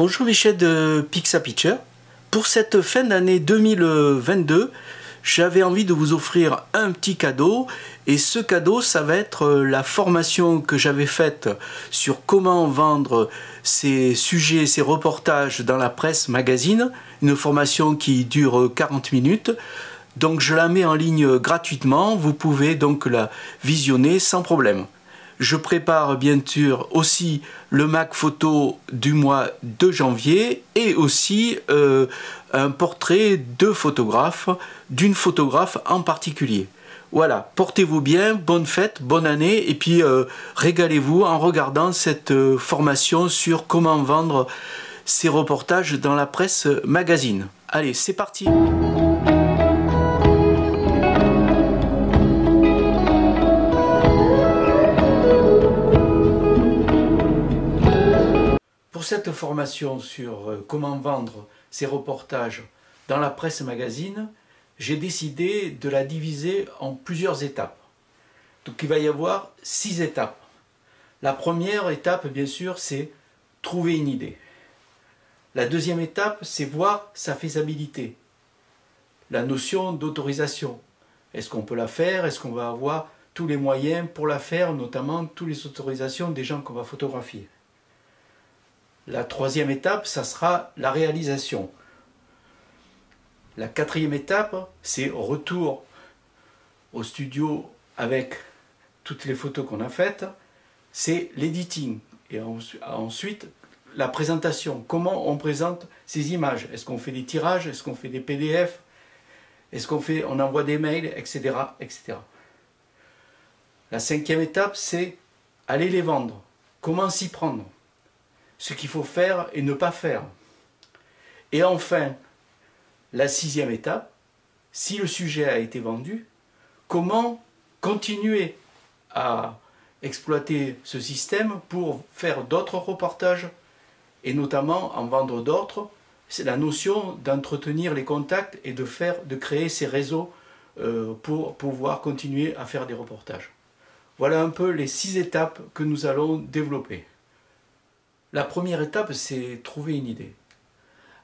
Bonjour Michel de Pixapicture. Pour cette fin d'année 2022, j'avais envie de vous offrir un petit cadeau. Et ce cadeau, ça va être la formation que j'avais faite sur comment vendre ces sujets, ces reportages dans la presse magazine. Une formation qui dure 40 minutes. Donc je la mets en ligne gratuitement. Vous pouvez donc la visionner sans problème. Je prépare bien sûr aussi le Mac photo du mois de janvier et aussi un portrait de photographe, d'une photographe en particulier. Voilà, portez-vous bien, bonne fête, bonne année et puis régalez-vous en regardant cette formation sur comment vendre ces reportages dans la presse magazine. Allez, c'est parti! Pour cette formation sur comment vendre ces reportages dans la presse magazine, j'ai décidé de la diviser en plusieurs étapes. Donc il va y avoir 6 étapes. La première étape, bien sûr, c'est trouver une idée. La deuxième étape, c'est voir sa faisabilité. La notion d'autorisation. Est-ce qu'on peut la faire? Est-ce qu'on va avoir tous les moyens pour la faire, notamment toutes les autorisations des gens qu'on va photographier? La troisième étape, ça sera la réalisation. La quatrième étape, c'est retour au studio avec toutes les photos qu'on a faites. C'est l'editing. Et ensuite, la présentation. Comment on présente ces images? Est-ce qu'on fait des tirages? Est-ce qu'on fait des PDF? Est-ce qu'on envoie des mails, etc., etc. La cinquième étape, c'est aller les vendre. Comment s'y prendre? Ce qu'il faut faire et ne pas faire. Et enfin, la sixième étape, si le sujet a été vendu, comment continuer à exploiter ce système pour faire d'autres reportages et notamment en vendre d'autres. C'est la notion d'entretenir les contacts et de créer ces réseaux pour pouvoir continuer à faire des reportages. Voilà un peu les 6 étapes que nous allons développer. La première étape, c'est trouver une idée.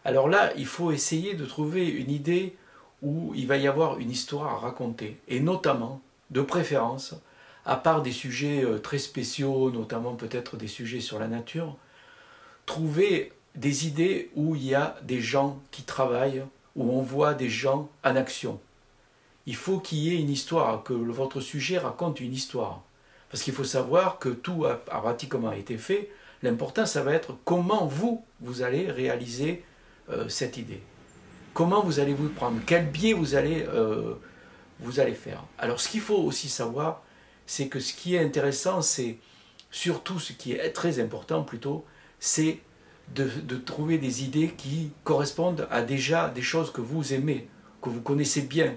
Alors là, il faut essayer de trouver une idée où il va y avoir une histoire à raconter. Et notamment, de préférence, à part des sujets très spéciaux, notamment peut-être des sujets sur la nature, trouver des idées où il y a des gens qui travaillent, où on voit des gens en action. Il faut qu'il y ait une histoire, que votre sujet raconte une histoire. Parce qu'il faut savoir que tout a pratiquement été fait. L'important, ça va être comment vous allez réaliser cette idée. Comment vous allez vous prendre, quel biais vous allez faire. Alors, ce qu'il faut aussi savoir, c'est que ce qui est intéressant, c'est surtout ce qui est très important plutôt, c'est de trouver des idées qui correspondent à déjà des choses que vous aimez, que vous connaissez bien.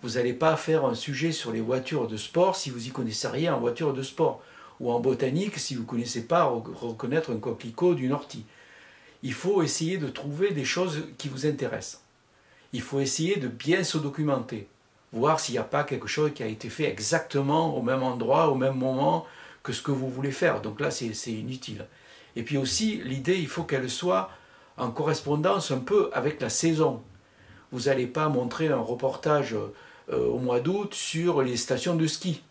Vous n'allez pas faire un sujet sur les voitures de sport si vous n'y connaissez rien en voitures de sport. Ou en botanique, si vous ne connaissez pas reconnaître un coquelicot d'une ortie. Il faut essayer de trouver des choses qui vous intéressent. Il faut essayer de bien se documenter, voir s'il n'y a pas quelque chose qui a été fait exactement au même endroit, au même moment que ce que vous voulez faire. Donc là, c'est inutile. Et puis aussi, l'idée, il faut qu'elle soit en correspondance un peu avec la saison. Vous n'allez pas montrer un reportage au mois d'août sur les stations de ski.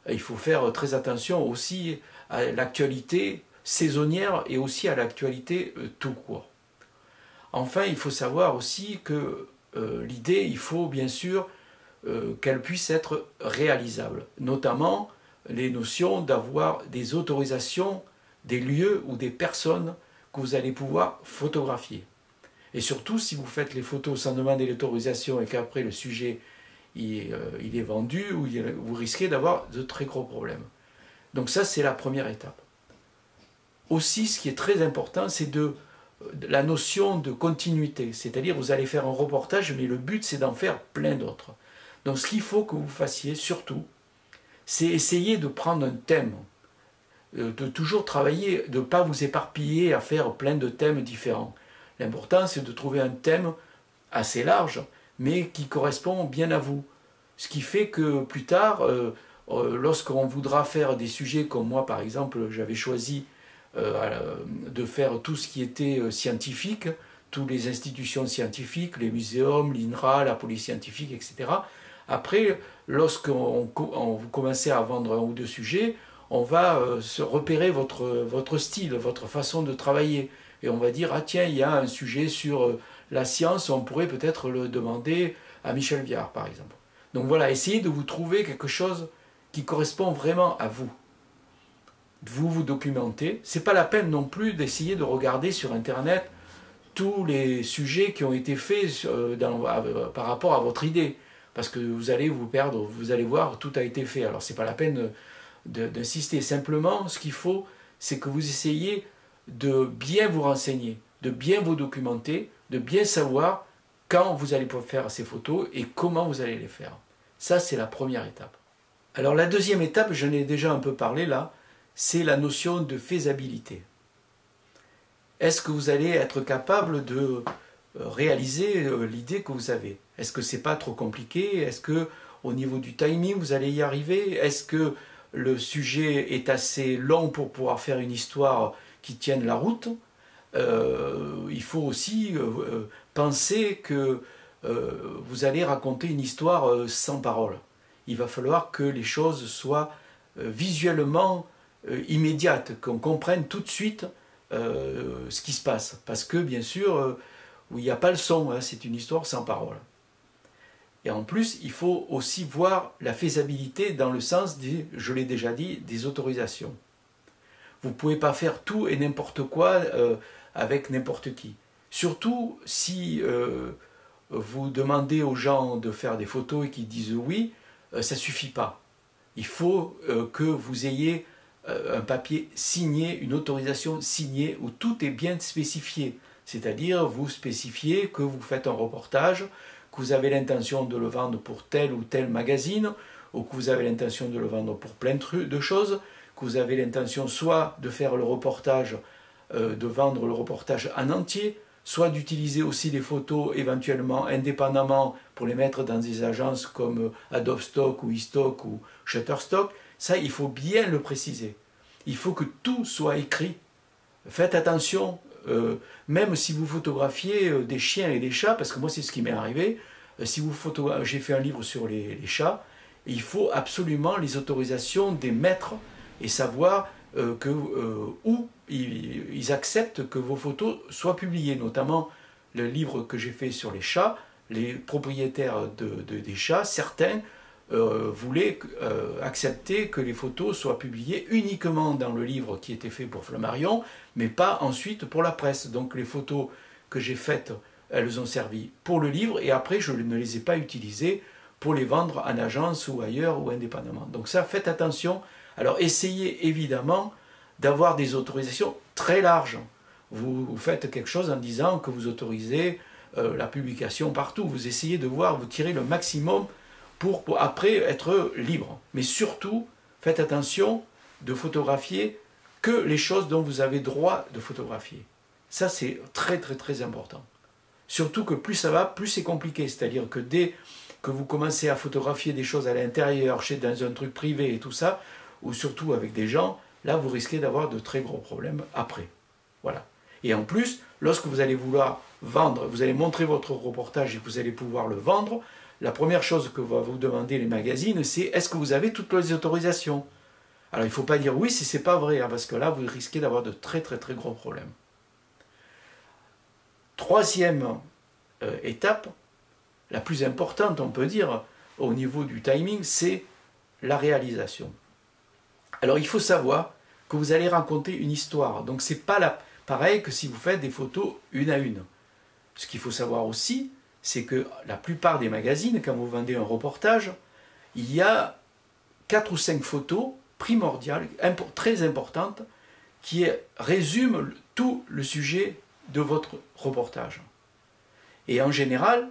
Il faut faire très attention aussi à l'actualité saisonnière et aussi à l'actualité tout court. Enfin, il faut savoir aussi que l'idée, il faut bien sûr qu'elle puisse être réalisable. Notamment les notions d'avoir des autorisations, des lieux ou des personnes que vous allez pouvoir photographier. Et surtout, si vous faites les photos sans demander l'autorisation et qu'après le sujet il est vendu, ou vous risquez d'avoir de très gros problèmes. Donc ça, c'est la première étape. Aussi, ce qui est très important, c'est la notion de continuité. C'est-à-dire, vous allez faire un reportage, mais le but, c'est d'en faire plein d'autres. Donc ce qu'il faut que vous fassiez, surtout, c'est essayer de prendre un thème, de toujours travailler, de ne pas vous éparpiller à faire plein de thèmes différents. L'important, c'est de trouver un thème assez large, mais qui correspond bien à vous. Ce qui fait que plus tard, lorsqu'on voudra faire des sujets comme moi, par exemple, j'avais choisi de faire tout ce qui était scientifique, toutes les institutions scientifiques, les muséums, l'INRA, la police scientifique, etc. Après, lorsqu'on vous commencez à vendre un ou deux sujets, on va se repérer votre style, votre façon de travailler. Et on va dire, ah tiens, il y a un sujet sur la science, on pourrait peut-être le demander à Michel Viard, par exemple. Donc voilà, essayez de vous trouver quelque chose qui correspond vraiment à vous. Vous documentez. C'est pas la peine non plus d'essayer de regarder sur Internet tous les sujets qui ont été faits par rapport à votre idée. Parce que vous allez vous perdre, vous allez voir, tout a été fait. Alors c'est pas la peine d'insister. Simplement, ce qu'il faut, c'est que vous essayiez de bien vous renseigner, de bien vous documenter, de bien savoir quand vous allez pouvoir faire ces photos et comment vous allez les faire. Ça, c'est la première étape. Alors la deuxième étape, j'en ai déjà un peu parlé là, c'est la notion de faisabilité. Est-ce que vous allez être capable de réaliser l'idée que vous avez? Est-ce que c'est pas trop compliqué? Est-ce que au niveau du timing, vous allez y arriver? Est-ce que le sujet est assez long pour pouvoir faire une histoire qui tienne la route? Il faut aussi penser que vous allez raconter une histoire sans parole. Il va falloir que les choses soient visuellement immédiates, qu'on comprenne tout de suite ce qui se passe. Parce que, bien sûr, il n'y a pas le son, hein, c'est une histoire sans parole. Et en plus, il faut aussi voir la faisabilité dans le sens, je l'ai déjà dit, des autorisations. Vous ne pouvez pas faire tout et n'importe quoi avec n'importe qui. Surtout si vous demandez aux gens de faire des photos et qu'ils disent oui, ça ne suffit pas. Il faut que vous ayez un papier signé, une autorisation signée où tout est bien spécifié. C'est-à-dire, vous spécifiez que vous faites un reportage, que vous avez l'intention de le vendre pour tel ou tel magazine, ou que vous avez l'intention de le vendre pour plein de choses, que vous avez l'intention soit de faire le reportage, de vendre le reportage en entier, soit d'utiliser aussi les photos éventuellement indépendamment pour les mettre dans des agences comme Adobe Stock ou eStock ou Shutterstock. Ça, il faut bien le préciser. Il faut que tout soit écrit. Faites attention, même si vous photographiez des chiens et des chats, parce que moi c'est ce qui m'est arrivé, j'ai fait un livre sur les chats, il faut absolument les autorisations des maîtres et savoir où ils acceptent que vos photos soient publiées. Notamment le livre que j'ai fait sur les chats, les propriétaires des chats, certains voulaient accepter que les photos soient publiées uniquement dans le livre qui était fait pour Flammarion, mais pas ensuite pour la presse. Donc les photos que j'ai faites, elles ont servi pour le livre, et après je ne les ai pas utilisées pour les vendre en agence ou ailleurs ou indépendamment. Donc ça, faites attention. Alors essayez évidemment d'avoir des autorisations très larges. Vous faites quelque chose en disant que vous autorisez la publication partout. Vous essayez de voir, vous tirez le maximum pour après être libre. Mais surtout, faites attention de photographier que les choses dont vous avez droit de photographier. Ça, c'est très très très important. Surtout que plus ça va, plus c'est compliqué. C'est-à-dire que dès que vous commencez à photographier des choses à l'intérieur, dans un truc privé et tout ça, ou surtout avec des gens, là vous risquez d'avoir de très gros problèmes après. Voilà. Et en plus, lorsque vous allez vouloir vendre, vous allez montrer votre reportage et que vous allez pouvoir le vendre, la première chose que va vous demander les magazines, c'est est-ce que vous avez toutes les autorisations? Alors il ne faut pas dire oui si ce n'est pas vrai, hein, parce que là vous risquez d'avoir de très très très gros problèmes. Troisième étape, la plus importante on peut dire au niveau du timing, c'est la réalisation. Alors il faut savoir que vous allez raconter une histoire, donc c'est pas pareil que si vous faites des photos une à une. Ce qu'il faut savoir aussi, c'est que la plupart des magazines, quand vous vendez un reportage, il y a 4 ou 5 photos primordiales, très importantes, qui résument tout le sujet de votre reportage. Et en général,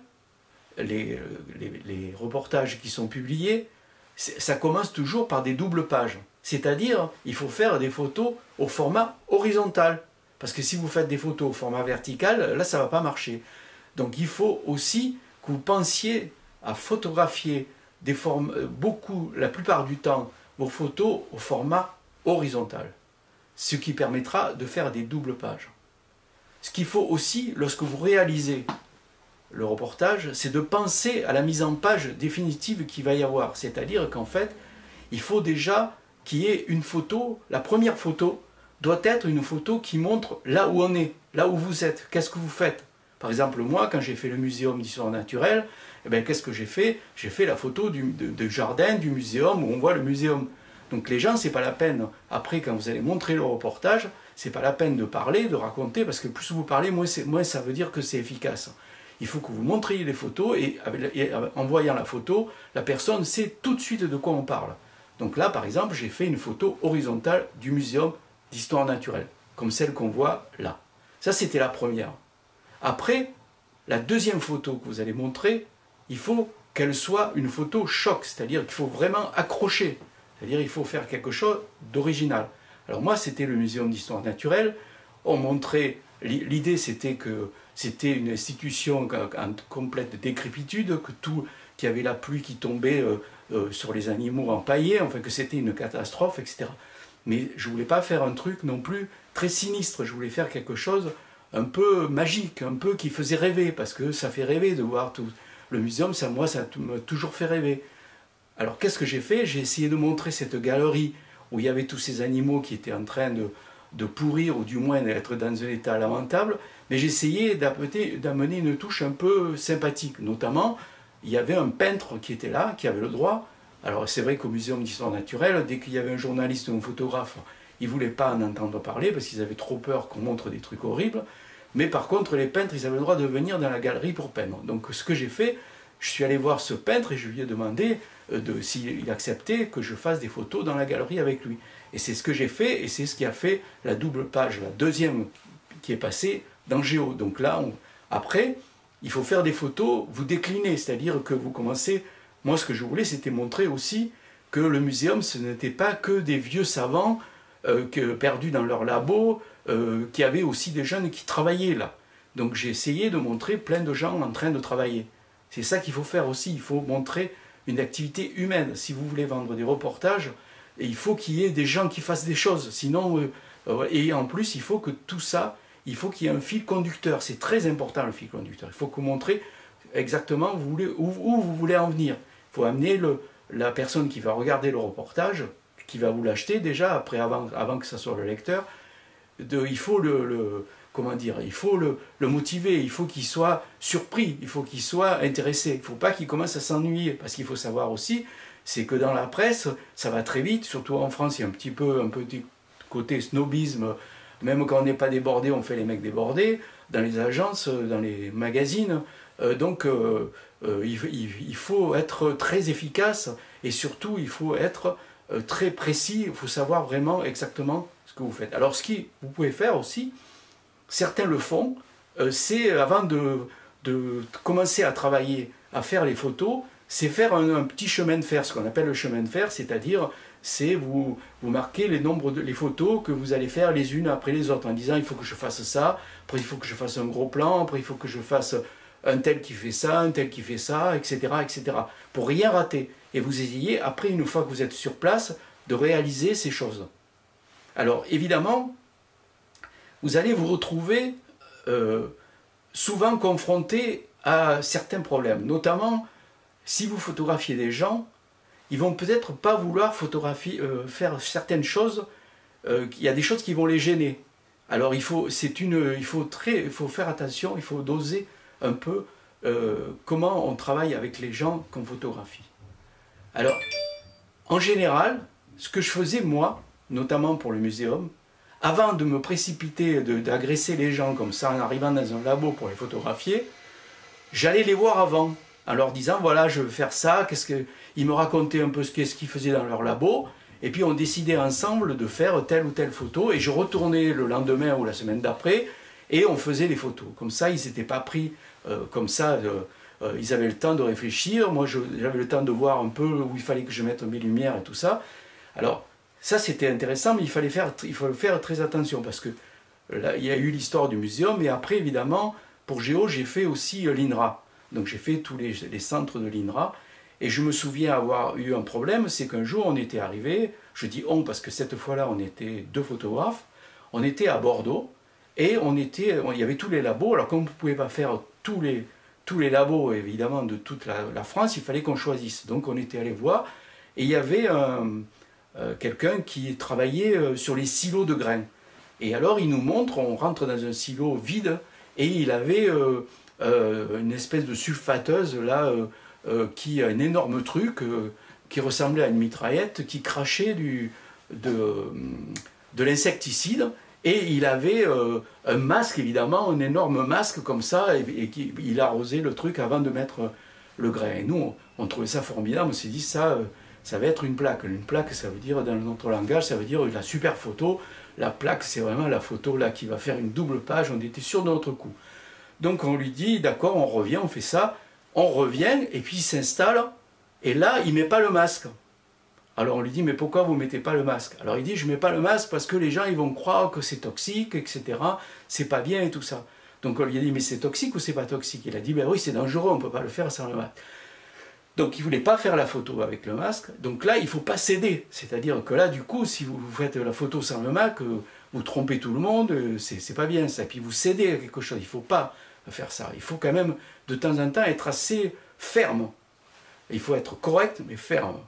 les reportages qui sont publiés, ça commence toujours par des doubles pages. C'est-à-dire, il faut faire des photos au format horizontal. Parce que si vous faites des photos au format vertical, là, ça ne va pas marcher. Donc il faut aussi que vous pensiez à photographier la plupart du temps, vos photos au format horizontal. ce qui permettra de faire des doubles pages. Ce qu'il faut aussi, lorsque vous réalisez le reportage, c'est de penser à la mise en page définitive qu'il va y avoir. C'est-à-dire qu'en fait, il faut déjà qu'il y ait une photo. La première photo doit être une photo qui montre là où on est, là où vous êtes, qu'est-ce que vous faites. Par exemple, moi, quand j'ai fait le muséum d'histoire naturelle, eh bien, qu'est-ce que j'ai fait? J'ai fait la photo du jardin, du muséum, où on voit le muséum. Donc les gens, c'est pas la peine. Après, quand vous allez montrer le reportage, c'est pas la peine de parler, de raconter, parce que plus vous parlez, moins ça veut dire que c'est efficace. Il faut que vous montriez les photos, et en voyant la photo, la personne sait tout de suite de quoi on parle. Donc là, par exemple, j'ai fait une photo horizontale du muséum d'histoire naturelle, comme celle qu'on voit là. Ça, c'était la première. Après, la deuxième photo que vous allez montrer, il faut qu'elle soit une photo choc, c'est-à-dire qu'il faut vraiment accrocher, c'est-à-dire il faut faire quelque chose d'original. Alors moi, c'était le muséum d'histoire naturelle, on montrait, l'idée c'était que c'était une institution en complète décrépitude, qu'il y avait la pluie qui tombait sur les animaux empaillés, enfin que c'était une catastrophe, etc. Mais je ne voulais pas faire un truc non plus très sinistre, je voulais faire quelque chose un peu magique, un peu qui faisait rêver, parce que ça fait rêver de voir tout. Le muséum, moi, ça m'a toujours fait rêver. Alors qu'est-ce que j'ai fait? J'ai essayé de montrer cette galerie où il y avait tous ces animaux qui étaient en train de pourrir, ou du moins d'être dans un état lamentable, mais j'ai essayé d'amener une touche un peu sympathique. Notamment, il y avait un peintre qui était là, qui avait le droit. Alors c'est vrai qu'au Muséum d'histoire naturelle, dès qu'il y avait un journaliste ou un photographe, ils ne voulaient pas en entendre parler parce qu'ils avaient trop peur qu'on montre des trucs horribles. Mais par contre, les peintres, ils avaient le droit de venir dans la galerie pour peindre. Donc ce que j'ai fait, je suis allé voir ce peintre et je lui ai demandé s'il acceptait que je fasse des photos dans la galerie avec lui. Et c'est ce que j'ai fait, et c'est ce qui a fait la double page, la deuxième qui est passée dans Géo. Donc là, après, il faut faire des photos, vous déclinez, c'est-à-dire que vous commencez... Moi, ce que je voulais, c'était montrer aussi que le muséum, ce n'était pas que des vieux savants perdus dans leur labo, qu'il y avait aussi des jeunes qui travaillaient là. Donc j'ai essayé de montrer plein de gens en train de travailler. C'est ça qu'il faut faire aussi, il faut montrer une activité humaine. Si vous voulez vendre des reportages, il faut qu'il y ait des gens qui fassent des choses. Sinon, et en plus, il faut que tout ça, il faut qu'il y ait un fil conducteur. C'est très important le fil conducteur. Il faut que vous montrez exactement où vous voulez en venir. Il faut amener la personne qui va regarder le reportage, qui va vous l'acheter déjà, avant que ça soit le lecteur. Il faut il faut le motiver, il faut qu'il soit surpris, il faut qu'il soit intéressé. Il ne faut pas qu'il commence à s'ennuyer, parce qu'il faut savoir aussi, c'est que dans la presse, ça va très vite, surtout en France, il y a un petit côté snobisme. Même quand on n'est pas débordé, on fait les mecs débordés, dans les agences, dans les magazines. Il faut être très efficace, et surtout il faut être très précis, il faut savoir vraiment exactement ce que vous faites. Alors ce que vous pouvez faire aussi, certains le font, c'est avant de commencer à travailler, à faire les photos, c'est faire un petit chemin de fer, ce qu'on appelle le chemin de fer, c'est-à-dire c'est vous marquez les photos que vous allez faire les unes après les autres, en disant il faut que je fasse ça, après il faut que je fasse un gros plan, après il faut que je fasse un tel qui fait ça, un tel qui fait ça, etc., etc., pour rien rater. Et vous essayez, après, une fois que vous êtes sur place, de réaliser ces choses. Alors, évidemment, vous allez vous retrouver souvent confronté à certains problèmes. Notamment, si vous photographiez des gens, ils vont peut-être pas vouloir faire certaines choses, il y a des choses qui vont les gêner. Alors, il faut faire attention, il faut doser un peu comment on travaille avec les gens qu'on photographie. Alors, en général, ce que je faisais moi, notamment pour le muséum, avant de me précipiter, d'agresser les gens comme ça en arrivant dans un labo pour les photographier, j'allais les voir avant, en leur disant voilà, je veux faire ça, ils me racontaient un peu ce qu'ils faisaient dans leur labo, et puis on décidait ensemble de faire telle ou telle photo, et je retournais le lendemain ou la semaine d'après, et on faisait les photos. Comme ça, ils n'étaient pas pris comme ça, ils avaient le temps de réfléchir, moi j'avais le temps de voir un peu où il fallait que je mette mes lumières et tout ça. Alors, ça c'était intéressant, mais il faut faire très attention, parce que là, il y a eu l'histoire du muséum, et après, évidemment, pour Géo, j'ai fait aussi l'INRA. Donc j'ai fait tous les centres de l'INRA, et je me souviens avoir eu un problème, c'est qu'un jour on était arrivé, je dis on parce que cette fois-là on était deux photographes, on était à Bordeaux, et il y avait tous les labos. Alors comme vous ne pouvez pas faire tous les labos, évidemment, de toute la France, il fallait qu'on choisisse. Donc on était allé voir, et il y avait quelqu'un qui travaillait sur les silos de grains. Et alors il nous montre, on rentre dans un silo vide, et il avait une espèce de sulfateuse, là, qui a un énorme truc, qui ressemblait à une mitraillette, qui crachait de l'insecticide. Et il avait un masque, évidemment, un énorme masque comme ça, et il arrosait le truc avant de mettre le grain. Et nous, on trouvait ça formidable, on s'est dit, ça va être une plaque. Une plaque, ça veut dire, dans notre langage, ça veut dire la super photo. La plaque, c'est vraiment la photo là qui va faire une double page, on était sûr de notre coup. Donc on lui dit, d'accord, on revient, on fait ça, on revient, et puis il s'installe, et là, il ne met pas le masque. Alors on lui dit, mais pourquoi vous ne mettez pas le masque? Alors il dit, je ne mets pas le masque parce que les gens ils vont croire que c'est toxique, etc. C'est pas bien et tout ça. Donc on lui a dit, mais c'est toxique ou c'est pas toxique? Il a dit, ben oui, c'est dangereux, on ne peut pas le faire sans le masque. Donc il ne voulait pas faire la photo avec le masque. Donc là, il ne faut pas céder. C'est-à-dire que là, du coup, si vous faites la photo sans le masque, vous trompez tout le monde, c'est pas bien ça. Et puis vous cédez à quelque chose, il ne faut pas faire ça. Il faut quand même, de temps en temps, être assez ferme. Il faut être correct, mais ferme.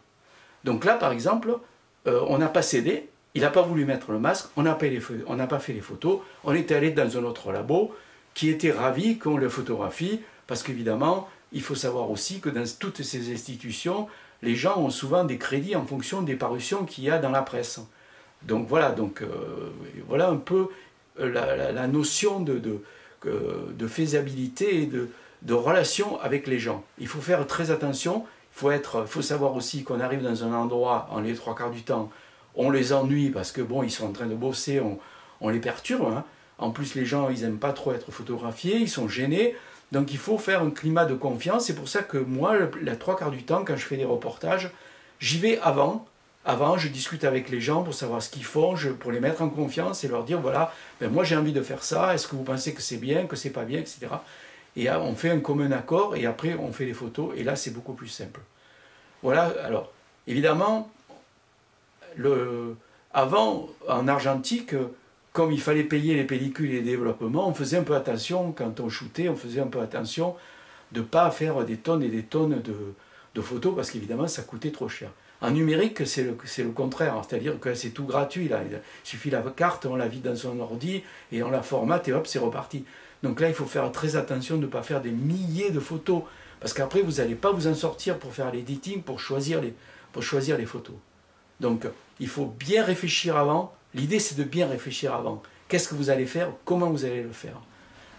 Donc là, par exemple, on n'a pas cédé, il n'a pas voulu mettre le masque, on n'a pas fait les photos, on est allé dans un autre labo qui était ravi qu'on le photographie, parce qu'évidemment, il faut savoir aussi que dans toutes ces institutions, les gens ont souvent des crédits en fonction des parutions qu'il y a dans la presse. Donc voilà, voilà un peu la notion de faisabilité et de relation avec les gens. Il faut faire très attention. Il faut savoir aussi qu'on arrive dans un endroit, en les 3/4 du temps, on les ennuie parce que bon, ils sont en train de bosser, on les perturbe. Hein. En plus, les gens, ils n'aiment pas trop être photographiés, ils sont gênés. Donc il faut faire un climat de confiance. C'est pour ça que moi, les 3/4 du temps, quand je fais des reportages, j'y vais avant. Avant, je discute avec les gens pour savoir ce qu'ils font, pour les mettre en confiance et leur dire, voilà, ben moi j'ai envie de faire ça, est-ce que vous pensez que c'est bien, que c'est pas bien, etc. Et on fait un commun accord et après on fait les photos et là c'est beaucoup plus simple. Voilà, alors évidemment, avant en argentique, comme il fallait payer les pellicules et les développements, on faisait un peu attention, quand on shootait, on faisait un peu attention de ne pas faire des tonnes et des tonnes de photos parce qu'évidemment ça coûtait trop cher. En numérique, c'est le contraire, c'est-à-dire que c'est tout gratuit. Là. Il suffit la carte, on la vide dans son ordi et on la formate et hop, c'est reparti. Donc là, il faut faire très attention de ne pas faire des milliers de photos, parce qu'après, vous n'allez pas vous en sortir pour faire l'editing, pour choisir les photos. Donc, il faut bien réfléchir avant. L'idée, c'est de bien réfléchir avant. Qu'est-ce que vous allez faire? Comment vous allez le faire?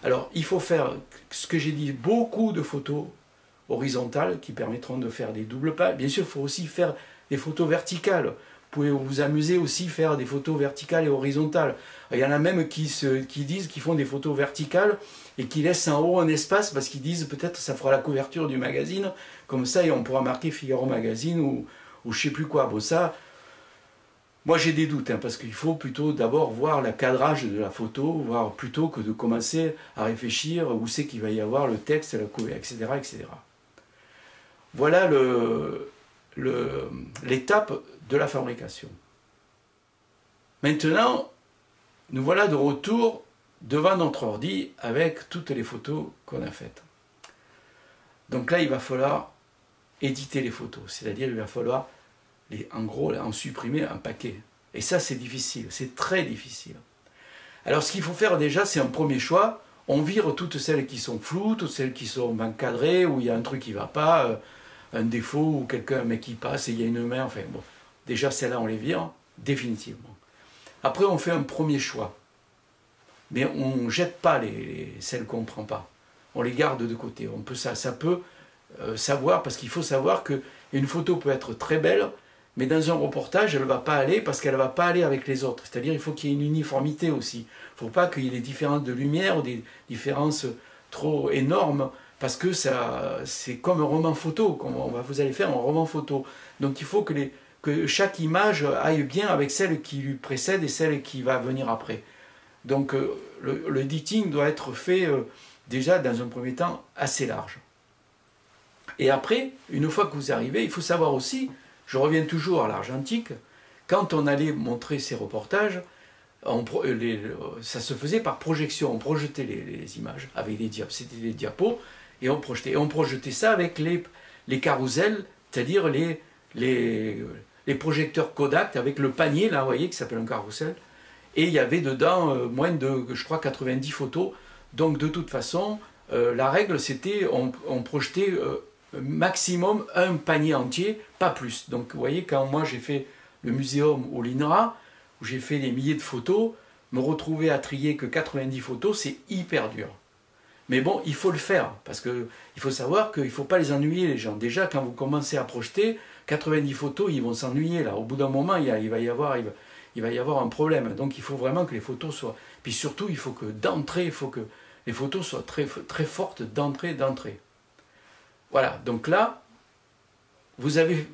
Alors, il faut faire, ce que j'ai dit, beaucoup de photos horizontales qui permettront de faire des doubles pages. Bien sûr, il faut aussi faire des photos verticales. Vous pouvez vous amuser aussi à faire des photos verticales et horizontales. Il y en a même qui disent qu'ils font des photos verticales et qui laissent en haut un espace parce qu'ils disent peut-être ça fera la couverture du magazine, comme ça et on pourra marquer Figaro Magazine ou je ne sais plus quoi. Bon ça, moi j'ai des doutes parce qu'il faut plutôt d'abord voir le cadrage de la photo, voir plutôt que de commencer à réfléchir où c'est qu'il va y avoir le texte, la couverture, etc., etc. Voilà l'étape de la fabrication. Maintenant, nous voilà de retour devant notre ordi avec toutes les photos qu'on a faites. Donc là, il va falloir éditer les photos, c'est-à-dire il va falloir, en gros, en supprimer un paquet. Et ça, c'est difficile, c'est très difficile. Alors ce qu'il faut faire déjà, c'est un premier choix. On vire toutes celles qui sont floues, toutes celles qui sont encadrées, où il y a un truc qui ne va pas, un défaut, ou quelqu'un, un mec qui passe et il y a une main, enfin bon. Déjà, celles-là, on les vire définitivement. Après, on fait un premier choix. Mais on ne jette pas celles qu'on ne prend pas. On les garde de côté. Ça peut savoir, parce qu'il faut savoir qu'une photo peut être très belle, mais dans un reportage, elle ne va pas aller parce qu'elle ne va pas aller avec les autres. C'est-à-dire qu'il faut qu'il y ait une uniformité aussi. Il ne faut pas qu'il y ait des différences de lumière ou des différences trop énormes, parce que c'est comme un roman photo. Vous allez faire un roman photo. Donc il faut que chaque image aille bien avec celle qui lui précède et celle qui va venir après. Donc le editing doit être fait déjà dans un premier temps assez large. Et après, une fois que vous arrivez, il faut savoir aussi, je reviens toujours à l'argentique, quand on allait montrer ces reportages, ça se faisait par projection. On projetait les images avec c'était des diapos, et on projetait. Et on projetait ça avec les carousels, c'est-à-dire les projecteurs Kodak avec le panier, là, vous voyez, qui s'appelle un carrousel. Et il y avait dedans moins de, je crois, 90 photos. Donc de toute façon, la règle, c'était on projetait maximum un panier entier, pas plus. Donc vous voyez, quand moi j'ai fait le muséum au l'INRA, où j'ai fait des milliers de photos, me retrouver à trier que 90 photos, c'est hyper dur. Mais bon, il faut le faire, parce qu'il faut savoir qu'il ne faut pas les ennuyer, les gens. Déjà, quand vous commencez à projeter, 90 photos, ils vont s'ennuyer, là. Au bout d'un moment, il va y avoir un problème. Donc, il faut vraiment que les photos soient... Puis surtout, il faut que d'entrée, il faut que les photos soient très, très fortes d'entrée. Voilà, donc là, vous avez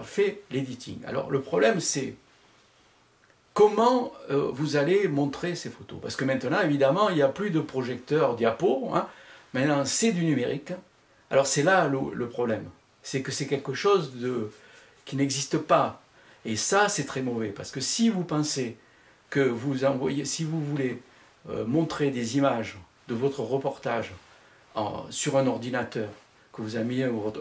fait l'editing. Alors, le problème, c'est comment vous allez montrer ces photos. Parce que maintenant, évidemment, il n'y a plus de projecteur diapo. Hein. Maintenant, c'est du numérique. Alors, c'est là le problème. C'est que c'est quelque chose qui n'existe pas. Et ça, c'est très mauvais. Parce que si vous pensez que si vous voulez montrer des images de votre reportage sur un ordinateur, que vous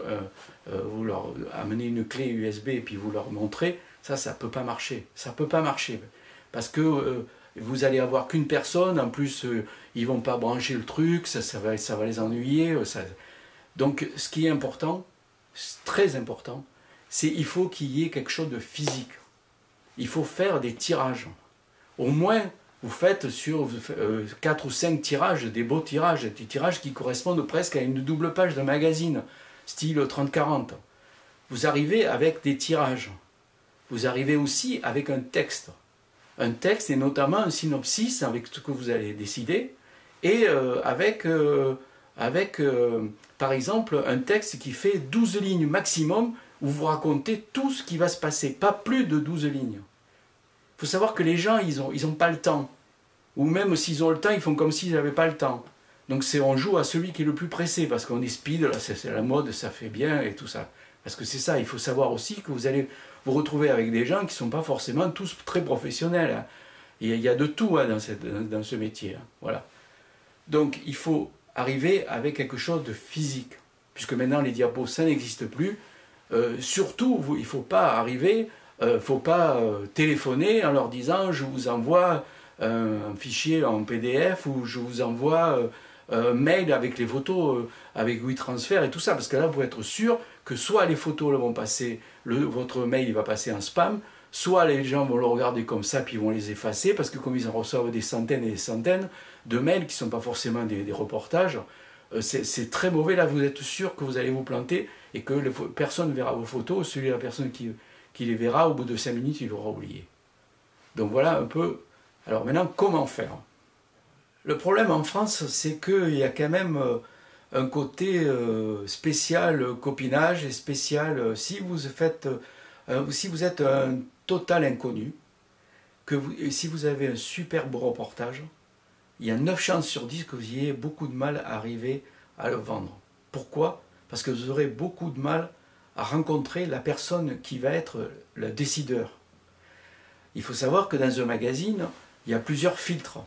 vous leur amenez une clé USB et puis vous leur montrez, ça ne peut pas marcher. Ça ne peut pas marcher. Parce que vous allez avoir qu'une personne, en plus, ils ne vont pas brancher le truc, ça va les ennuyer. Donc, ce qui est important, très important, c'est qu'il faut qu'il y ait quelque chose de physique. Il faut faire des tirages. Au moins, vous faites sur 4 ou 5 tirages, des beaux tirages, des tirages qui correspondent presque à une double page de magazine, style 30-40. Vous arrivez avec des tirages. Vous arrivez aussi avec un texte. Un texte et notamment un synopsis avec ce que vous allez décider, et par exemple, un texte qui fait 12 lignes maximum, où vous racontez tout ce qui va se passer, pas plus de 12 lignes. Il faut savoir que les gens, ils ont pas le temps. Ou même s'ils ont le temps, ils font comme s'ils n'avaient pas le temps. Donc on joue à celui qui est le plus pressé, parce qu'on est speed, là c'est la mode, ça fait bien et tout ça. Parce que c'est ça, il faut savoir aussi que vous allez vous retrouver avec des gens qui ne sont pas forcément tous très professionnels. Hein. Il y a de tout hein, dans ce métier. Hein. Voilà. Donc il faut arriver avec quelque chose de physique. Puisque maintenant les diapos, ça n'existe plus. Surtout, il ne faut pas arriver, faut pas téléphoner en leur disant je vous envoie un fichier en PDF ou je vous envoie un mail avec les photos, avec WeTransfer et tout ça. Parce que là, vous être sûr que soit les photos vont passer, votre mail il va passer en spam, soit les gens vont le regarder comme ça puis ils vont les effacer parce que comme ils en reçoivent des centaines et des centaines de mails qui ne sont pas forcément des reportages, c'est très mauvais. Là, vous êtes sûr que vous allez vous planter et que personne ne verra vos photos. La personne qui les verra, au bout de 5 minutes, il l'aura oublié. Donc voilà un peu. Alors maintenant, comment faire? Le problème en France, c'est qu'il y a quand même un côté spécial copinage et spécial si vous êtes un total inconnu, si vous avez un super beau reportage, il y a 9 chances sur 10 que vous ayez beaucoup de mal à arriver à le vendre. Pourquoi? Parce que vous aurez beaucoup de mal à rencontrer la personne qui va être le décideur. Il faut savoir que dans un magazine, il y a plusieurs filtres.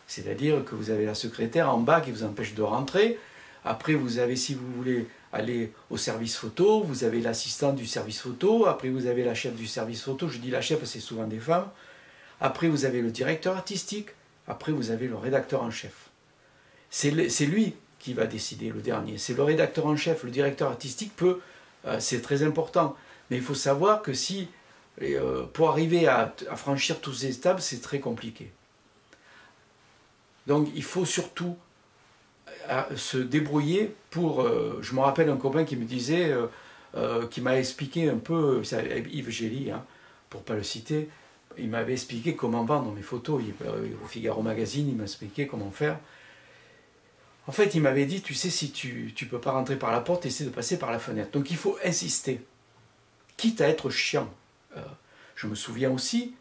C'est-à-dire que vous avez la secrétaire en bas qui vous empêche de rentrer. Après, vous avez, si vous voulez aller au service photo, vous avez l'assistant du service photo. Après, vous avez la chef du service photo. Je dis la chef, c'est souvent des femmes. Après, vous avez le directeur artistique. Après, vous avez le rédacteur en chef. C'est lui qui va décider, le dernier. C'est le rédacteur en chef, le directeur artistique c'est très important. Mais il faut savoir que pour arriver à franchir tous ces étapes, c'est très compliqué. Donc, il faut surtout se débrouiller pour... je me rappelle un copain qui me disait, qui m'a expliqué un peu, Yves Gély, hein, pour ne pas le citer, il m'avait expliqué comment vendre mes photos. Au Figaro Magazine, il m'a expliqué comment faire. En fait, il m'avait dit, tu sais, si tu ne peux pas rentrer par la porte, essaie de passer par la fenêtre. Donc il faut insister, quitte à être chiant. Je me souviens aussi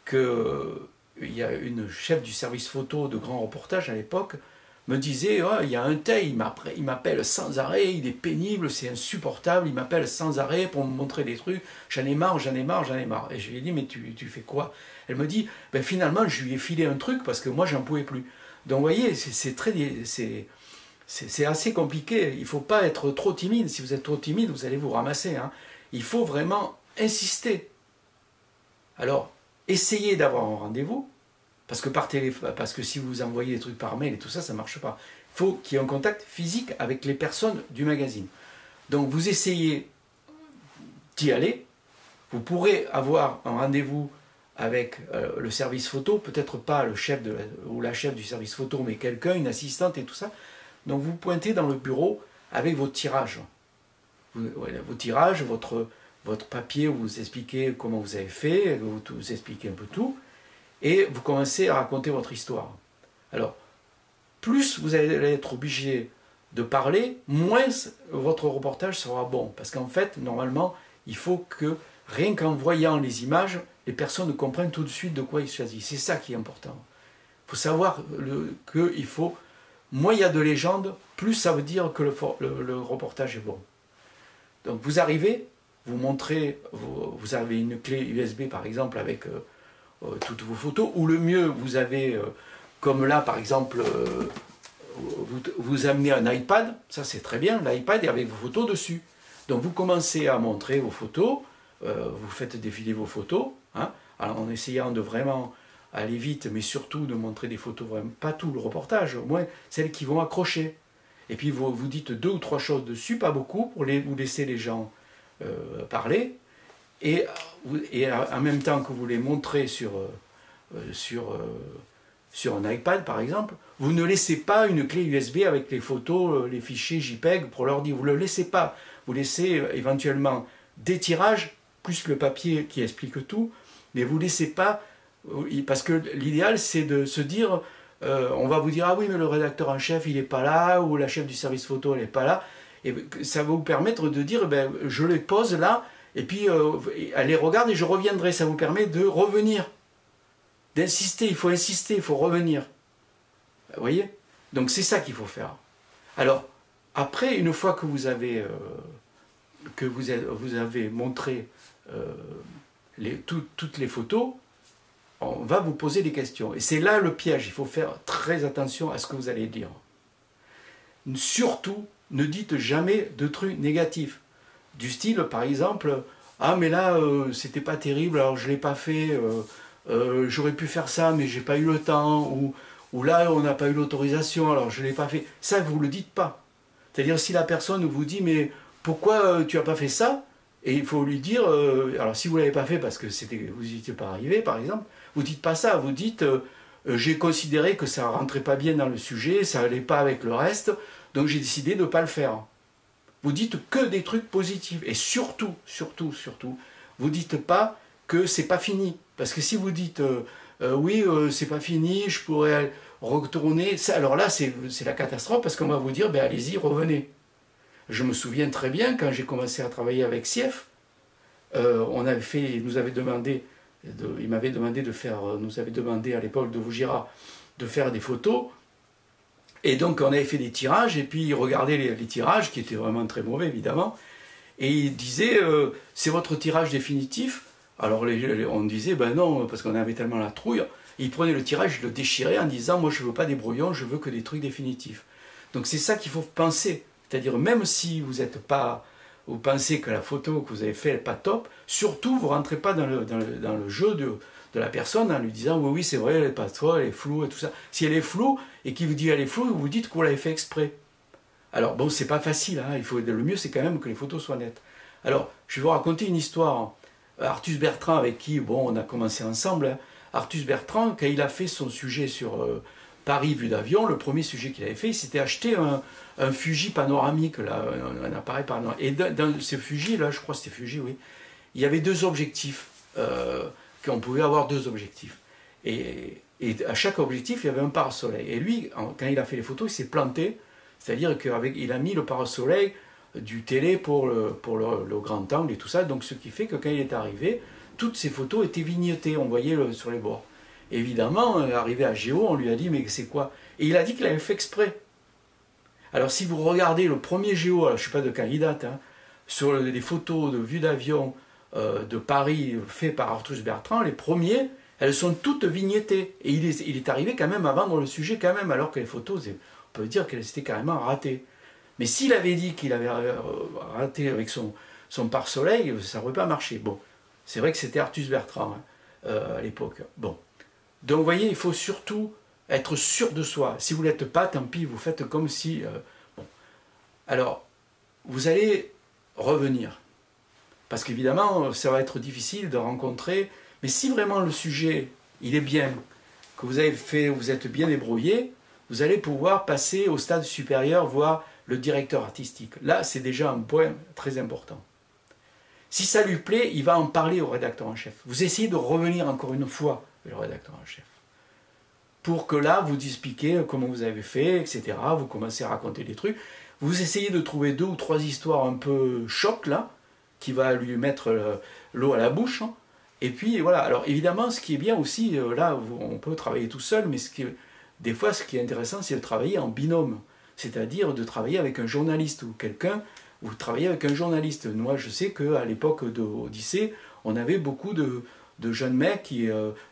qu'il y a une chef du service photo de grands reportages à l'époque, me disait, oh, il y a un tel, il m'appelle sans arrêt, il est pénible, c'est insupportable, il m'appelle sans arrêt pour me montrer des trucs, j'en ai marre, j'en ai marre, j'en ai marre. Et je lui ai dit, mais tu fais quoi? Elle me dit, ben finalement, je lui ai filé un truc parce que moi, j'en pouvais plus. Donc, vous voyez, c'est assez compliqué. Il ne faut pas être trop timide. Si vous êtes trop timide, vous allez vous ramasser. Hein. Il faut vraiment insister. Alors, essayez d'avoir un rendez-vous. Parce que par téléphone, parce que si vous envoyez des trucs par mail et tout ça, ça ne marche pas. Il faut qu'il y ait un contact physique avec les personnes du magazine. Donc vous essayez d'y aller. Vous pourrez avoir un rendez-vous avec le service photo, peut-être pas le chef ou la chef du service photo, mais quelqu'un, une assistante et tout ça. Donc vous pointez dans le bureau avec vos tirages. Vos tirages, votre papier où vous expliquez comment vous avez fait, vous expliquez un peu tout. Et vous commencez à raconter votre histoire. Alors, plus vous allez être obligé de parler, moins votre reportage sera bon. Parce qu'en fait, normalement, il faut que, rien qu'en voyant les images, les personnes comprennent tout de suite de quoi il s'agit. C'est ça qui est important. Il faut savoir qu'il faut, moins il y a de légendes, plus ça veut dire que le reportage est bon. Donc vous arrivez, vous montrez, vous avez une clé USB par exemple avec... toutes vos photos, ou le mieux, vous avez, comme là par exemple, vous amenez un iPad, ça c'est très bien, l'iPad est avec vos photos dessus. Donc vous commencez à montrer vos photos, vous faites défiler vos photos, hein, alors en essayant de vraiment aller vite, mais surtout de montrer des photos, vraiment, pas tout le reportage, au moins celles qui vont accrocher. Et puis vous dites 2 ou 3 choses dessus, pas beaucoup, pour vous laisser les gens parler. Et en même temps que vous les montrez sur un iPad par exemple, vous ne laissez pas une clé USB avec les photos, les fichiers JPEG pour l'ordi, vous ne le laissez pas. Vous laissez éventuellement des tirages, plus le papier qui explique tout, mais vous ne laissez pas, parce que l'idéal c'est de se dire, on va vous dire, ah oui mais le rédacteur en chef il n'est pas là, ou la chef du service photo elle n'est pas là, et ça va vous permettre de dire, ben, je les pose là, et puis elle les regarde et je reviendrai. Ça vous permet de revenir, d'insister, il faut insister, il faut revenir. Vous voyez? Donc c'est ça qu'il faut faire. Alors, après, une fois que vous avez montré toutes les photos, on va vous poser des questions. Et c'est là le piège, il faut faire très attention à ce que vous allez dire. Surtout, ne dites jamais de trucs négatifs. Du style, par exemple, ah mais là, c'était pas terrible, alors je l'ai pas fait, j'aurais pu faire ça, mais j'ai pas eu le temps, ou là, on n'a pas eu l'autorisation, alors je l'ai pas fait. Ça, vous le dites pas. C'est-à-dire, si la personne vous dit, mais pourquoi tu as pas fait ça? Et il faut lui dire, alors si vous l'avez pas fait parce que vous n'y étiez pas arrivé, par exemple, vous dites pas ça, vous dites, j'ai considéré que ça rentrait pas bien dans le sujet, ça allait pas avec le reste, donc j'ai décidé de ne pas le faire. Vous dites que des trucs positifs. Et surtout, surtout, surtout, vous dites pas que c'est pas fini. Parce que si vous dites oui, c'est pas fini, je pourrais retourner, alors là, c'est la catastrophe parce qu'on va vous dire, ben allez-y, revenez. Je me souviens très bien, quand j'ai commencé à travailler avec Sief, il nous avait demandé à l'époque de Vougira de faire des photos. Et donc on avait fait des tirages, et puis il regardait les tirages, qui étaient vraiment très mauvais évidemment, et il disait, c'est votre tirage définitif? Alors on disait, ben non, parce qu'on avait tellement la trouille, il prenait le tirage, il le déchirait en disant, moi je ne veux pas des brouillons, je veux que des trucs définitifs. Donc c'est ça qu'il faut penser, c'est-à-dire même si vous pensez que la photo que vous avez faite n'est pas top, surtout vous ne rentrez pas dans le jeu de la personne en lui disant oui, oui, c'est vrai, elle n'est pas toi, elle est floue et tout ça. Si elle est floue et qu'il vous dit elle est floue, vous dites que vous l'avez fait exprès. Alors bon, c'est pas facile, hein, le mieux c'est quand même que les photos soient nettes. Alors, je vais vous raconter une histoire. Artus Bertrand, avec qui on a commencé ensemble, hein. Artus Bertrand, quand il a fait son sujet sur Paris vue d'avion, le premier sujet qu'il avait fait, il s'était acheté un Fuji panoramique, là, un appareil panoramique. Et dans ce Fuji, là, je crois que c'était Fuji, oui, il y avait 2 objectifs. Qu'on pouvait avoir 2 objectifs. Et à chaque objectif, il y avait un pare-soleil. Et lui, quand il a fait les photos, il s'est planté. C'est-à-dire qu'il a mis le pare-soleil du télé pour le grand angle et tout ça. Donc ce qui fait que quand il est arrivé, toutes ces photos étaient vignettées. On voyait sur les bords. Et évidemment, arrivé à Géo, on lui a dit, mais c'est quoi? Et il a dit qu'il avait fait exprès. Alors si vous regardez le premier géo, alors, je ne sais pas de quand il date, hein, sur les photos de vue d'avion de Paris fait par Arthus Bertrand, les premiers, elles sont toutes vignettées. Et il est arrivé quand même à vendre le sujet quand même, alors que les photos, on peut dire qu'elles étaient carrément ratées. Mais s'il avait dit qu'il avait raté avec son pare-soleil, ça n'aurait pas marché. Bon, c'est vrai que c'était Arthus Bertrand hein, à l'époque. Bon. Donc vous voyez, il faut surtout être sûr de soi. Si vous ne l'êtes pas, tant pis, vous faites comme si... bon. Alors, vous allez revenir. Parce qu'évidemment, ça va être difficile de rencontrer... Mais si vraiment le sujet, il est bien, que vous avez fait, vous êtes bien débrouillé, vous allez pouvoir passer au stade supérieur, voir le directeur artistique. Là, c'est déjà un point très important. Si ça lui plaît, il va en parler au rédacteur en chef. Vous essayez de revenir encore une fois avec le rédacteur en chef. Pour que là, vous expliquez comment vous avez fait, etc. Vous commencez à raconter des trucs. Vous essayez de trouver 2 ou 3 histoires un peu choc, là, qui va lui mettre l'eau à la bouche. Hein. Et puis, voilà. Alors, évidemment, ce qui est bien aussi, là, on peut travailler tout seul, mais des fois, ce qui est intéressant, c'est de travailler en binôme. C'est-à-dire de travailler avec un journaliste ou quelqu'un, vous travaillez avec un journaliste. Moi, je sais qu'à l'époque d'Odyssée, on avait beaucoup de jeunes mecs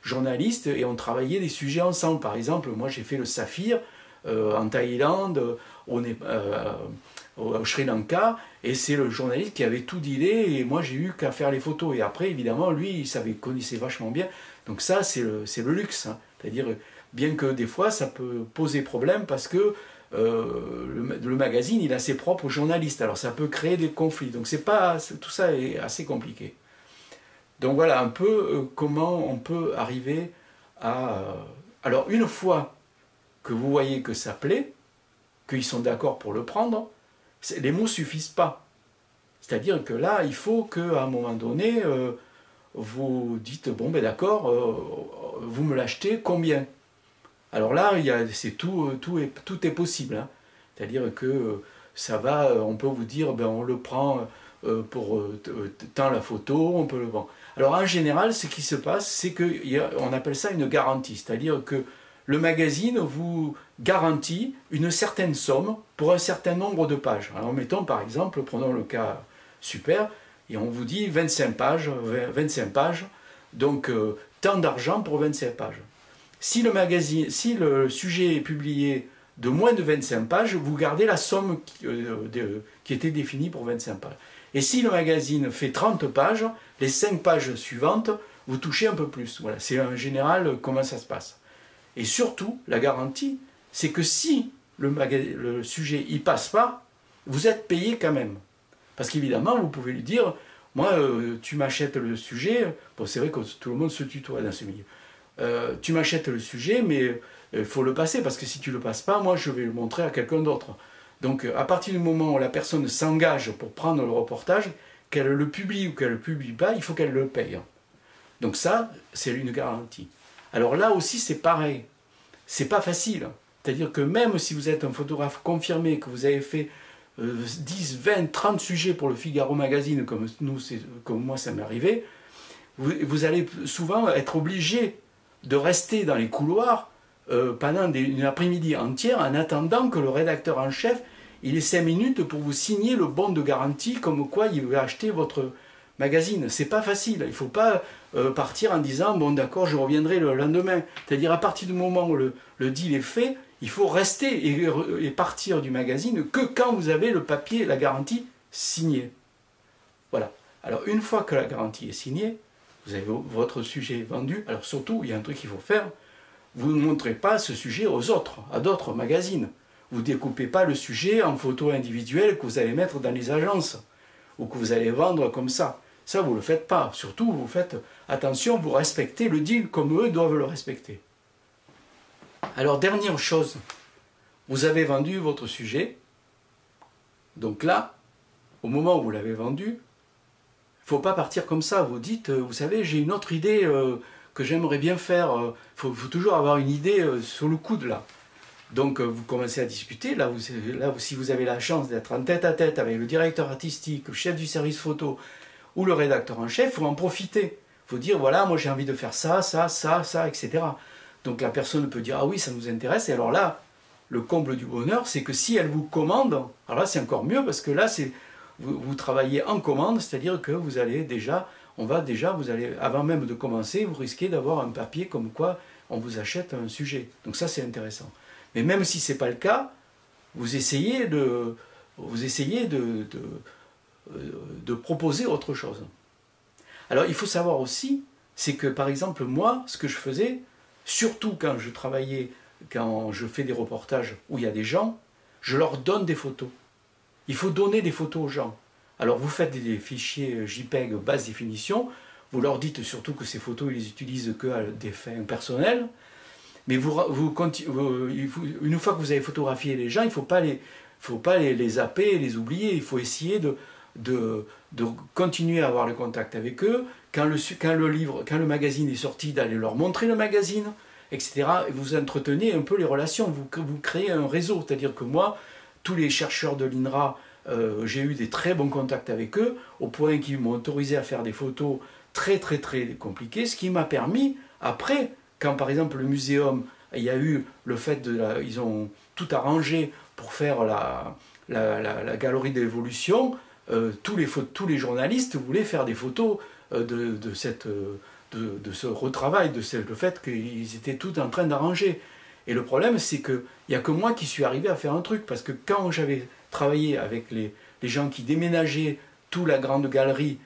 journalistes et on travaillait des sujets ensemble. Par exemple, moi, j'ai fait le Saphir en Thaïlande, au Sri Lanka, et c'est le journaliste qui avait tout dealé, et moi, j'ai eu qu'à faire les photos. Et après, évidemment, lui, il connaissait vachement bien. Donc ça, c'est le luxe. Hein. C'est-à-dire, bien que des fois, ça peut poser problème parce que le magazine, il a ses propres journalistes. Alors ça peut créer des conflits. Donc tout ça est assez compliqué. Donc voilà un peu comment on peut arriver à... Alors une fois que vous voyez que ça plaît, qu'ils sont d'accord pour le prendre, les mots ne suffisent pas. C'est-à-dire que là, il faut qu'à un moment donné, vous dites, bon ben d'accord, vous me l'achetez, combien ? Alors là, tout est possible. Hein. C'est-à-dire que ça va, on peut vous dire, ben on le prend pour tant la photo, on peut le vendre. Alors en général, ce qui se passe, c'est qu'on appelle ça une garantie. C'est-à-dire que le magazine vous garantit une certaine somme pour un certain nombre de pages. Alors mettons par exemple, prenons le cas super, et on vous dit 25 pages, donc tant d'argent pour 25 pages. Si le sujet est publié de moins de 25 pages, vous gardez la somme qui était définie pour 25 pages. Et si le magazine fait 30 pages, les 5 pages suivantes, vous touchez un peu plus. Voilà, c'est en général comment ça se passe. Et surtout, la garantie, c'est que si le sujet y passe pas, vous êtes payé quand même. Parce qu'évidemment, vous pouvez lui dire, moi, tu m'achètes le sujet, bon, c'est vrai que tout le monde se tutoie dans ce milieu. Tu m'achètes le sujet, mais il faut le passer, parce que si tu ne le passes pas, moi je vais le montrer à quelqu'un d'autre. Donc à partir du moment où la personne s'engage pour prendre le reportage, qu'elle le publie ou qu'elle ne le publie pas, il faut qu'elle le paye. Donc ça, c'est une garantie. Alors là aussi, c'est pareil. C'est pas facile. C'est-à-dire que même si vous êtes un photographe confirmé, que vous avez fait 10, 20, 30 sujets pour le Figaro Magazine, comme moi ça m'est arrivé, vous allez souvent être obligé de rester dans les couloirs pendant une après-midi entière en attendant que le rédacteur en chef il ait 5 minutes pour vous signer le bon de garantie comme quoi il veut acheter votre magazine. C'est pas facile. Il ne faut pas partir en disant bon d'accord je reviendrai le lendemain. C'est-à-dire à partir du moment où le deal est fait, il faut rester et partir du magazine que quand vous avez le papier, la garantie signée. Voilà. Alors une fois que la garantie est signée, vous avez votre sujet vendu. Alors surtout, il y a un truc qu'il faut faire, vous ne montrez pas ce sujet aux autres, à d'autres magazines. Vous ne découpez pas le sujet en photos individuelles que vous allez mettre dans les agences ou que vous allez vendre comme ça. Ça, vous ne le faites pas. Surtout, vous faites attention, vous respectez le deal comme eux doivent le respecter. Alors, dernière chose, vous avez vendu votre sujet. Donc là, au moment où vous l'avez vendu, il ne faut pas partir comme ça. Vous dites, vous savez, j'ai une autre idée que j'aimerais bien faire. Il faut toujours avoir une idée sur le coude là. Donc vous commencez à discuter. Là, si vous avez la chance d'être en tête-à-tête avec le directeur artistique, le chef du service photo ou le rédacteur en chef, il faut en profiter. Il faut dire, voilà, moi j'ai envie de faire ça, ça, ça, ça, etc. Donc la personne peut dire, ah oui, ça nous intéresse. Et alors là, le comble du bonheur, c'est que si elle vous commande, alors là c'est encore mieux parce que là vous travaillez en commande, c'est-à-dire que vous allez déjà, vous allez, avant même de commencer, vous risquez d'avoir un papier comme quoi on vous achète un sujet. Donc ça c'est intéressant. Mais même si ce n'est pas le cas, vous essayez de proposer autre chose. Alors il faut savoir aussi, c'est que par exemple moi, ce que je faisais, surtout quand je travaillais, quand je fais des reportages où il y a des gens, je leur donne des photos. Il faut donner des photos aux gens. Alors vous faites des fichiers JPEG basse définition, vous leur dites surtout que ces photos, ils les utilisent que à des fins personnelles, mais une fois que vous avez photographié les gens, il ne faut pas les zapper, les oublier, il faut essayer de continuer à avoir le contact avec eux, quand le magazine est sorti, d'aller leur montrer le magazine, etc. Et vous entretenez un peu les relations, vous créez un réseau, c'est-à-dire que moi, tous les chercheurs de l'INRA, j'ai eu des très bons contacts avec eux, au point qu'ils m'ont autorisé à faire des photos très très très compliquées, ce qui m'a permis, après, quand par exemple le muséum, il y a eu le fait ils ont tout arrangé pour faire la galerie de l'évolution, tous les journalistes voulaient faire des photos de ce retravail, le fait qu'ils étaient tout en train d'arranger. Et le problème, c'est qu'il n'y a que moi qui suis arrivé à faire un truc, parce que quand j'avais travaillé avec les gens qui déménageaient toute la grande galerie,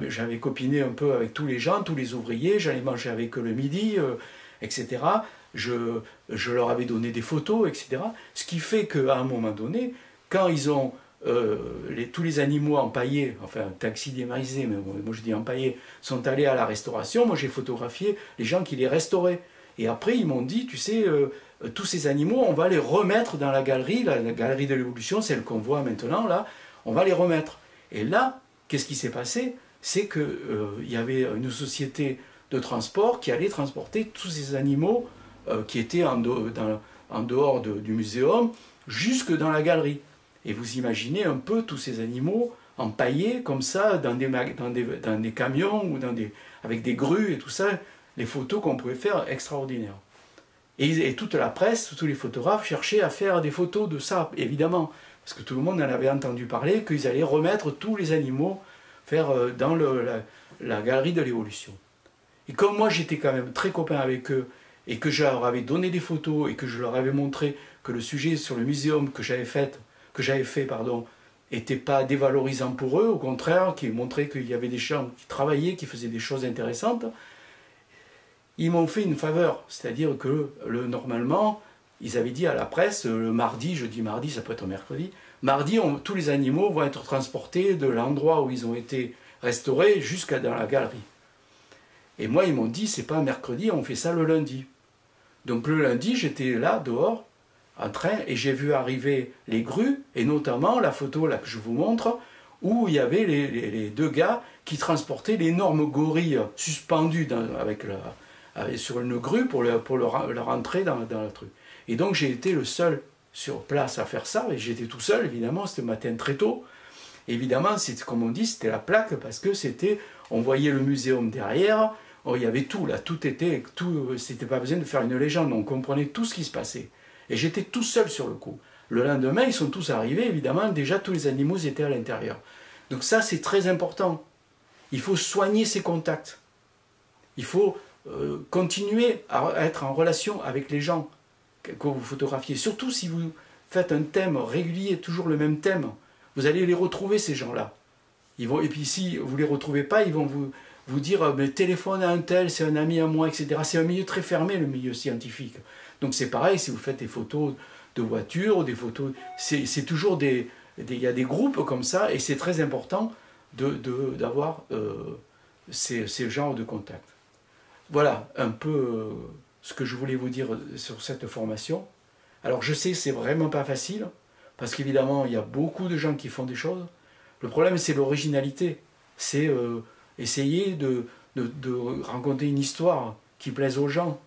j'avais copiné un peu avec tous les gens, tous les ouvriers, j'allais manger avec eux le midi, etc. Je leur avais donné des photos, etc. Ce qui fait qu'à un moment donné, quand ils ont tous les animaux empaillés, enfin taxidermisés, mais moi je dis empaillés, sont allés à la restauration, moi j'ai photographié les gens qui les restauraient. Et après ils m'ont dit, tu sais, tous ces animaux, on va les remettre dans la galerie de l'évolution, celle qu'on voit maintenant, là, on va les remettre. Et là, qu'est-ce qui s'est passé? C'est qu'il y avait une société de transport qui allait transporter tous ces animaux qui étaient en dehors du muséum jusque dans la galerie. Et vous imaginez un peu tous ces animaux empaillés comme ça dans des camions ou avec des grues et tout ça, les photos qu'on pouvait faire extraordinaires. Et toute la presse, tous les photographes cherchaient à faire des photos de ça, évidemment, parce que tout le monde en avait entendu parler, qu'ils allaient remettre tous les animaux dans la galerie de l'évolution. Et comme moi j'étais quand même très copain avec eux, et que je leur avais donné des photos, et que je leur avais montré que le sujet sur le muséum que j'avais fait, n'était pas dévalorisant pour eux, au contraire, qui montrait qu'il y avait des gens qui travaillaient, qui faisaient des choses intéressantes, ils m'ont fait une faveur, c'est-à-dire que normalement, ils avaient dit à la presse, le mardi, je dis mardi, ça peut être mercredi, mardi, tous les animaux vont être transportés de l'endroit où ils ont été restaurés jusqu'à dans la galerie. Et moi, ils m'ont dit, c'est pas mercredi, on fait ça le lundi. Donc le lundi, j'étais là, dehors, en train, et j'ai vu arriver les grues, et notamment la photo là que je vous montre, où il y avait les deux gars qui transportaient l'énorme gorille suspendu sur une grue pour le rentrer dans le truc. Et donc j'ai été le seul sur place à faire ça, et j'étais tout seul, évidemment, c'était le matin très tôt. Évidemment, c'est comme on dit, c'était la plaque, parce que on voyait le muséum derrière, il y avait tout là, c'était pas besoin de faire une légende, on comprenait tout ce qui se passait. Et j'étais tout seul sur le coup. Le lendemain, ils sont tous arrivés, évidemment, déjà tous les animaux étaient à l'intérieur. Donc ça, c'est très important. Il faut soigner ses contacts. Il faut continuer à être en relation avec les gens que vous photographiez. Surtout si vous faites un thème régulier, toujours le même thème, vous allez les retrouver, ces gens-là. Et puis si vous ne les retrouvez pas, ils vont vous dire mais téléphone à un tel, c'est un ami à moi, etc. C'est un milieu très fermé, le milieu scientifique. Donc c'est pareil, si vous faites des photos de voitures, des photos, c'est toujours il y a des groupes comme ça, et c'est très important d'avoir ces genres de contacts. Voilà un peu ce que je voulais vous dire sur cette formation. Alors je sais que c'est vraiment pas facile, parce qu'évidemment il y a beaucoup de gens qui font des choses. Le problème c'est l'originalité, c'est essayer de raconter une histoire qui plaise aux gens,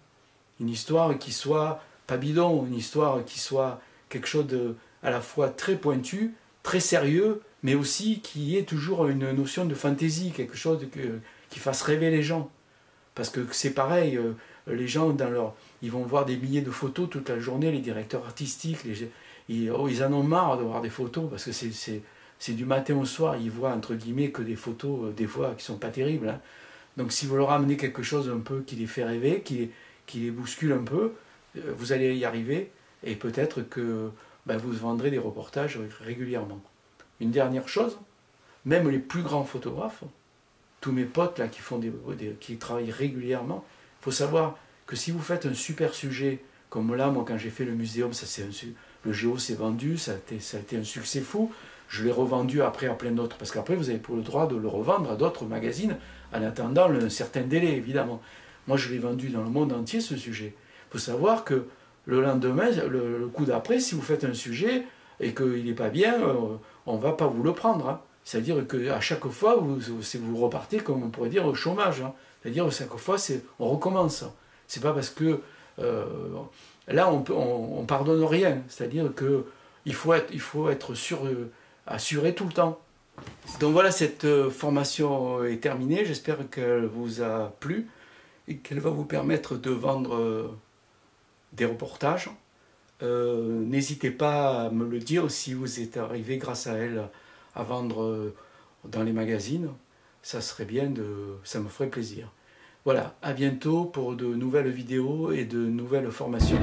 une histoire qui soit pas bidon, une histoire qui soit quelque chose à la fois très pointu, très sérieux, mais aussi qui ait toujours une notion de fantaisie, quelque chose qui fasse rêver les gens. Parce que c'est pareil, les gens, ils vont voir des milliers de photos toute la journée, les directeurs artistiques, ils en ont marre de voir des photos, parce que c'est du matin au soir, ils voient entre guillemets que des photos, des fois, qui sont pas terribles. Hein. Donc si vous leur amenez quelque chose un peu qui les fait rêver, qui les bouscule un peu, vous allez y arriver, et peut-être que vous vendrez des reportages régulièrement. Une dernière chose, même les plus grands photographes, tous mes potes là, qui travaillent régulièrement, il faut savoir que si vous faites un super sujet, comme là, moi quand j'ai fait le muséum, le Géo s'est vendu, ça a été un succès fou, je l'ai revendu après à plein d'autres, parce qu'après vous avez pour le droit de le revendre à d'autres magazines, en attendant un certain délai évidemment. Moi je l'ai vendu dans le monde entier ce sujet. Il faut savoir que le lendemain, le coup d'après, si vous faites un sujet et qu'il n'est pas bien, on ne va pas vous le prendre. Hein. C'est-à-dire qu'à chaque fois, vous repartez, comme on pourrait dire, au chômage. Hein. C'est-à-dire que chaque fois, on recommence. C'est pas parce que là, on pardonne rien. C'est-à-dire qu'il faut être assuré tout le temps. Donc voilà, cette formation est terminée. J'espère qu'elle vous a plu et qu'elle va vous permettre de vendre des reportages. N'hésitez pas à me le dire si vous êtes arrivé grâce à elle à vendre dans les magazines. Ça serait bien, ça me ferait plaisir. Voilà, à bientôt pour de nouvelles vidéos et de nouvelles formations.